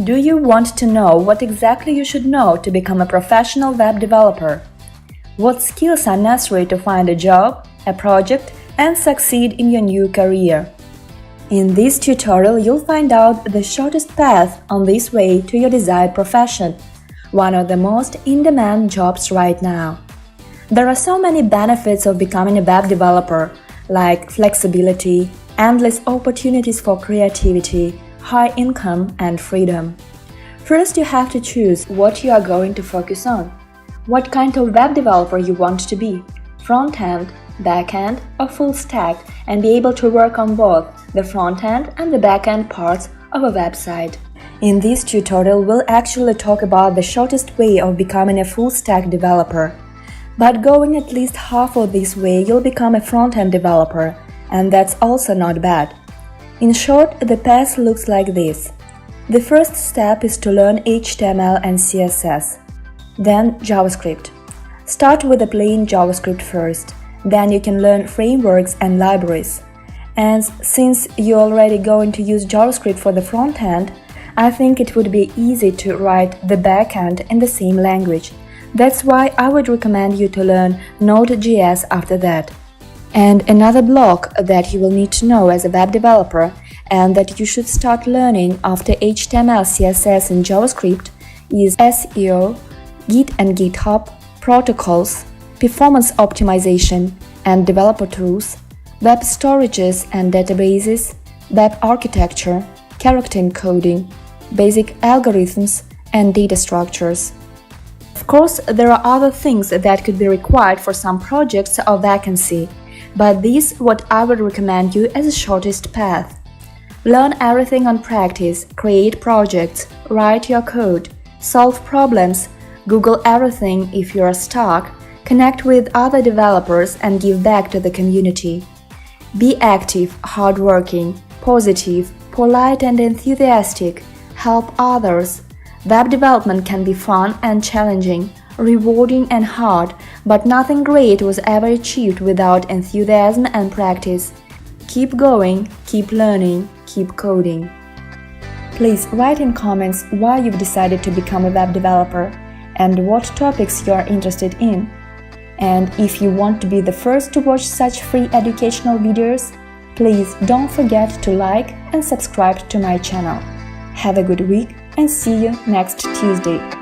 Do you want to know what exactly you should know to become a professional web developer? What skills are necessary to find a job, a project, and succeed in your new career? In this tutorial, you'll find out the shortest path on this way to your desired profession, one of the most in-demand jobs right now. There are so many benefits of becoming a web developer, like flexibility, endless opportunities for creativity, high income, and freedom. First, you have to choose what you are going to focus on. What kind of web developer you want to be, front-end, back-end, or full stack, and be able to work on both the front-end and the back-end parts of a website. In this tutorial, we'll actually talk about the shortest way of becoming a full-stack developer. But going at least half of this way, you'll become a front-end developer, and that's also not bad. In short, the path looks like this. The first step is to learn HTML and CSS, then JavaScript. Start with the plain JavaScript first, then you can learn frameworks and libraries. And since you're already going to use JavaScript for the front end, I think it would be easy to write the back end in the same language. That's why I would recommend you to learn Node.js after that. And another block that you will need to know as a web developer and that you should start learning after HTML, CSS, and JavaScript is SEO, Git and GitHub, protocols, performance optimization and developer tools, web storages and databases, web architecture, character encoding, basic algorithms, and data structures. Of course, there are other things that could be required for some projects or vacancy, but this is what I would recommend you as the shortest path. Learn everything on practice, create projects, write your code, solve problems, Google everything if you are stuck, connect with other developers and give back to the community. Be active, hardworking, positive, polite and enthusiastic, help others. Web development can be fun and challenging, rewarding and hard, but nothing great was ever achieved without enthusiasm and practice. Keep going, keep learning, keep coding. Please write in comments why you've decided to become a web developer and what topics you are interested in. And if you want to be the first to watch such free educational videos, please don't forget to like and subscribe to my channel. Have a good week and see you next Tuesday.